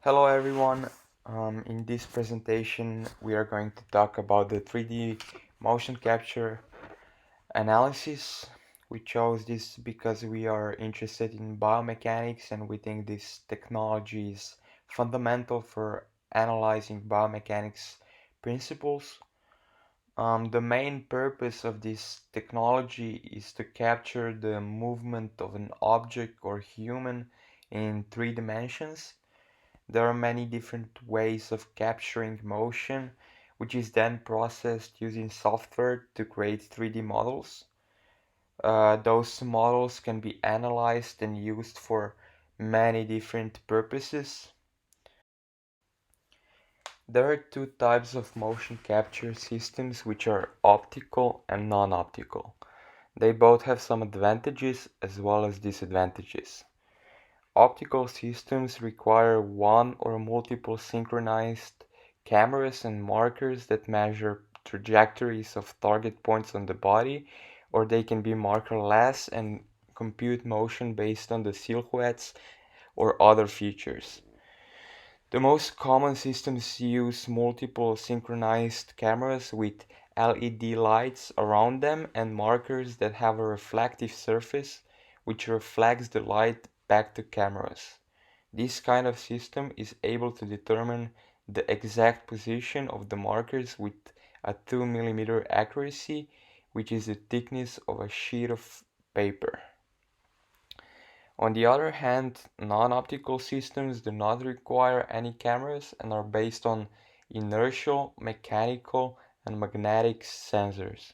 Hello everyone. In this presentation, we are going to talk about the 3D motion capture analysis. We chose this because we are interested in biomechanics and we think this technology is fundamental for analyzing biomechanics principles. The main purpose of this technology is to capture the movement of an object or human in three dimensions. There are many different ways of capturing motion, which is then processed using software to create 3D models. Those models can be analyzed and used for many different purposes. There are two types of motion capture systems, which are optical and non-optical. They both have some advantages as well as disadvantages. Optical systems require one or multiple synchronized cameras and markers that measure trajectories of target points on the body, or they can be markerless and compute motion based on the silhouettes or other features. The most common systems use multiple synchronized cameras with LED lights around them and markers that have a reflective surface which reflects the light back to cameras. This kind of system is able to determine the exact position of the markers with a 2 mm accuracy, which is the thickness of a sheet of paper. On the other hand, non-optical systems do not require any cameras and are based on inertial, mechanical, and magnetic sensors.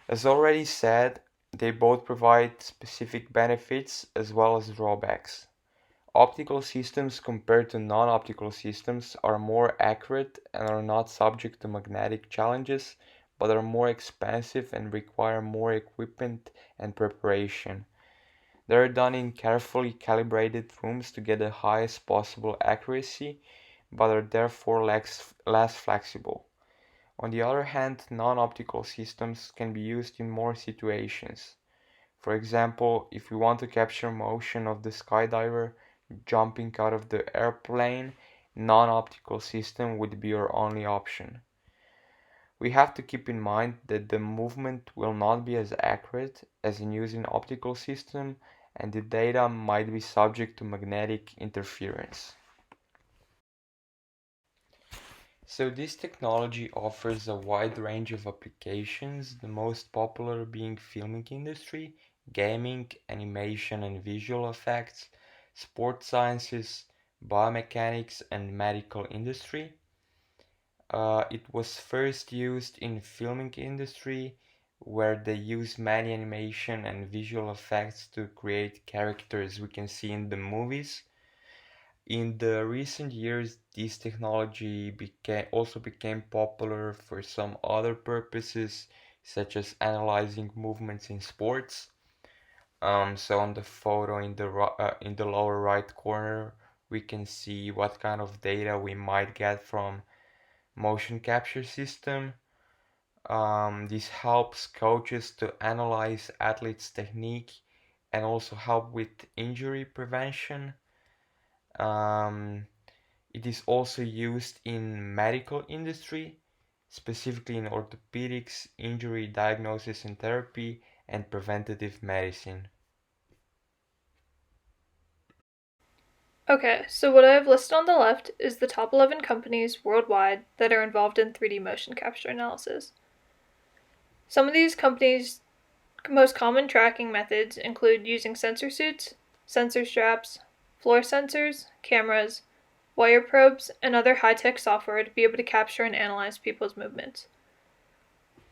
As already said, they both provide specific benefits as well as drawbacks. Optical systems compared to non-optical systems are more accurate and are not subject to magnetic challenges, but are more expensive and require more equipment and preparation. They are done in carefully calibrated rooms to get the highest possible accuracy, but are therefore less flexible. On the other hand, non-optical systems can be used in more situations. For example, if we want to capture motion of the skydiver jumping out of the airplane, non-optical system would be our only option. We have to keep in mind that the movement will not be as accurate as in using optical system and the data might be subject to magnetic interference. So this technology offers a wide range of applications, the most popular being filming industry, gaming, animation and visual effects, sports sciences, biomechanics and medical industry. It was first used in filming industry where they use many animation and visual effects to create characters we can see in the movies. In the recent years, this technology became popular for some other purposes, such as analyzing movements in sports. So on the photo in the lower right corner, we can see what kind of data we might get from motion capture system. This helps coaches to analyze athletes' technique and also help with injury prevention. Um, it is also used in medical industry, specifically in orthopedics, injury diagnosis and therapy, and preventative medicine. Okay, so what I have listed on the left is the top 11 companies worldwide that are involved in 3D motion capture analysis. Some of these companies' most common tracking methods include using sensor suits, sensor straps, floor sensors, cameras, wire probes, and other high tech software to be able to capture and analyze people's movements.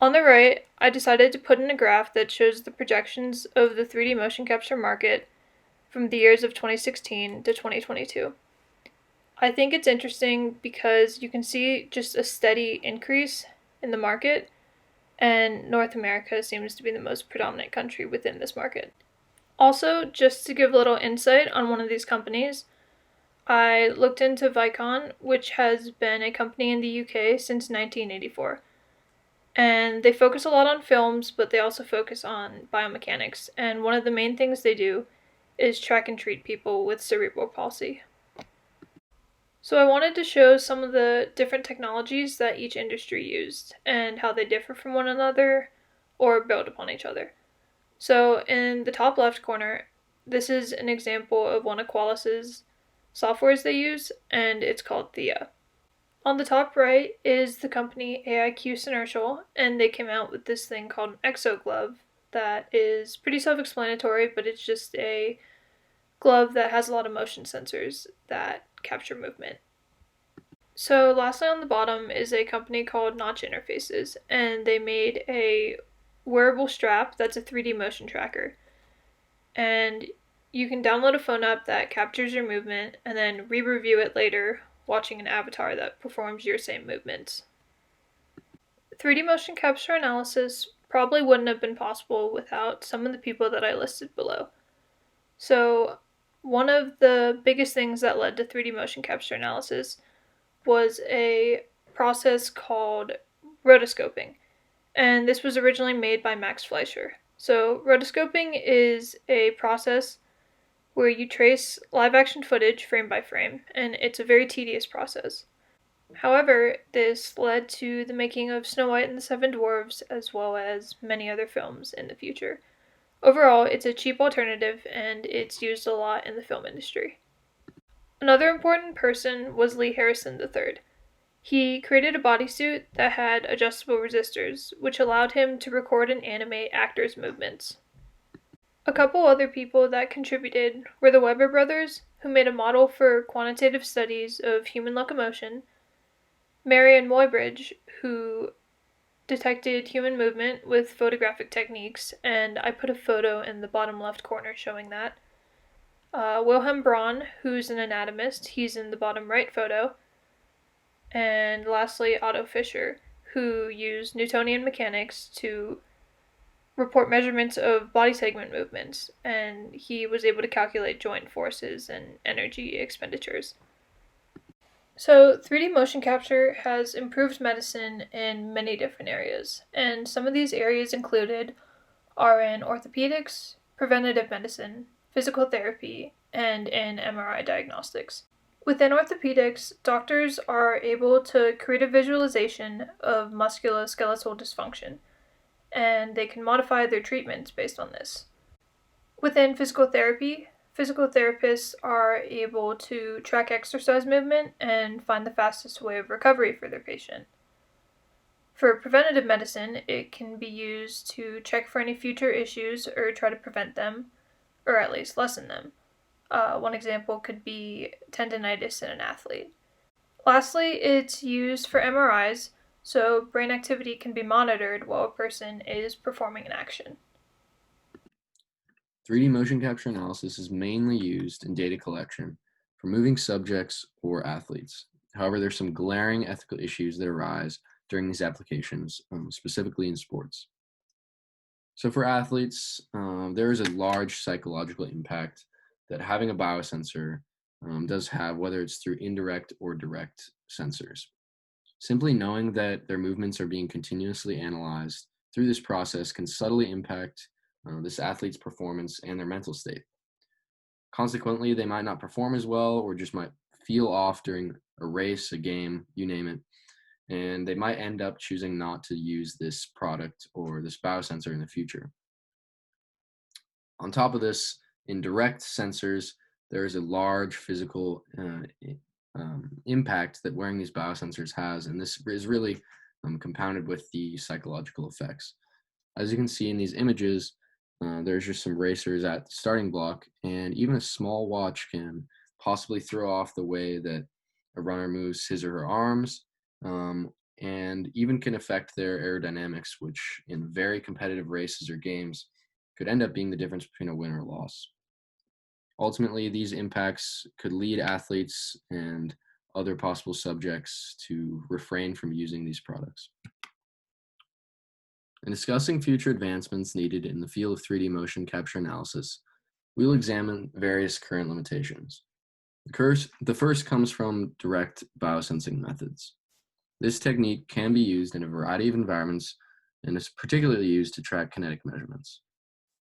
On the right, I decided to put in a graph that shows the projections of the 3D motion capture market from the years of 2016 to 2022. I think it's interesting because you can see just a steady increase in the market, and North America seems to be the most predominant country within this market. Also, just to give a little insight on one of these companies, I looked into Vicon, which has been a company in the UK since 1984. And they focus a lot on films, but they also focus on biomechanics. And one of the main things they do is track and treat people with cerebral palsy. So I wanted to show some of the different technologies that each industry used and how they differ from one another or build upon each other. So in the top left corner, this is an example of one of Qualys's softwares they use, and it's called Thea. On the top right is the company AIQ Synertial, and they came out with this thing called an Exo Glove that is pretty self-explanatory, but it's just a glove that has a lot of motion sensors that capture movement. So lastly on the bottom is a company called Notch Interfaces, and they made a wearable strap that's a 3D motion tracker. And you can download a phone app that captures your movement and then re-review it later, watching an avatar that performs your same movements. 3D motion capture analysis probably wouldn't have been possible without some of the people that I listed below. So, one of the biggest things that led to 3D motion capture analysis was a process called rotoscoping, and this was originally made by Max Fleischer. So, rotoscoping is a process where you trace live action footage frame by frame, and it's a very tedious process. However, this led to the making of Snow White and the Seven Dwarfs, as well as many other films in the future. Overall, it's a cheap alternative, and it's used a lot in the film industry. Another important person was Lee Harrison III. He created a bodysuit that had adjustable resistors, which allowed him to record and animate actors' movements. A couple other people that contributed were the Weber brothers, who made a model for quantitative studies of human locomotion, Marion Muybridge, who detected human movement with photographic techniques, and I put a photo in the bottom left corner showing that. Wilhelm Braun, who's an anatomist, he's in the bottom right photo. And lastly, Otto Fischer, who used Newtonian mechanics to report measurements of body segment movements, and he was able to calculate joint forces and energy expenditures. So, 3D motion capture has improved medicine in many different areas, and some of these areas included are in orthopedics, preventative medicine, physical therapy, and in MRI diagnostics. Within orthopedics, doctors are able to create a visualization of musculoskeletal dysfunction, and they can modify their treatments based on this. Within physical therapy, physical therapists are able to track exercise movement and find the fastest way of recovery for their patient. For preventative medicine, it can be used to check for any future issues or try to prevent them, or at least lessen them. One example could be tendonitis in an athlete. Lastly, it's used for MRIs, so brain activity can be monitored while a person is performing an action. 3D motion capture analysis is mainly used in data collection for moving subjects or athletes. However, there's some glaring ethical issues that arise during these applications, specifically in sports. So for athletes, there is a large psychological impact that having a biosensor does have, whether it's through indirect or direct sensors. Simply knowing that their movements are being continuously analyzed through this process can subtly impact this athlete's performance and their mental state. Consequently, they might not perform as well or just might feel off during a race, a game, you name it, and they might end up choosing not to use this product or this biosensor in the future. On top of this, in direct sensors, there is a large physical impact that wearing these biosensors has, and this is really compounded with the psychological effects. As you can see in these images, there's just some racers at the starting block, and even a small watch can possibly throw off the way that a runner moves his or her arms, and even can affect their aerodynamics, which in very competitive races or games could end up being the difference between a win or loss. Ultimately, these impacts could lead athletes and other possible subjects to refrain from using these products. In discussing future advancements needed in the field of 3D motion capture analysis, we will examine various current limitations. The first comes from direct biosensing methods. This technique can be used in a variety of environments and is particularly used to track kinetic measurements.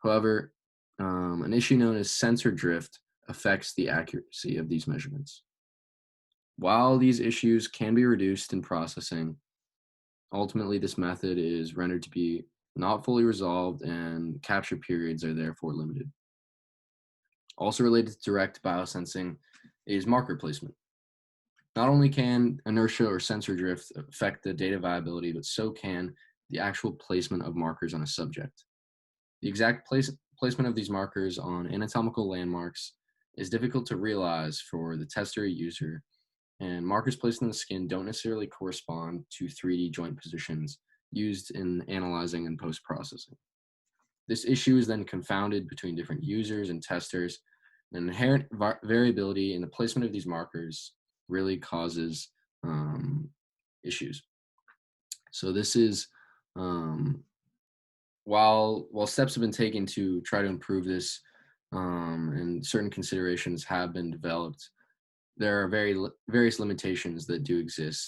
However, an issue known as sensor drift affects the accuracy of these measurements. While these issues can be reduced in processing, ultimately this method is rendered to be not fully resolved and capture periods are therefore limited. Also related to direct biosensing is marker placement. Not only can inertia or sensor drift affect the data viability, but so can the actual placement of markers on a subject. The exact placement of these markers on anatomical landmarks is difficult to realize for the tester or user, and markers placed in the skin don't necessarily correspond to 3D joint positions used in analyzing and post-processing. This issue is then confounded between different users and testers. An inherent variability in the placement of these markers really causes issues. So this is while steps have been taken to try to improve this, and certain considerations have been developed, there are various limitations that do exist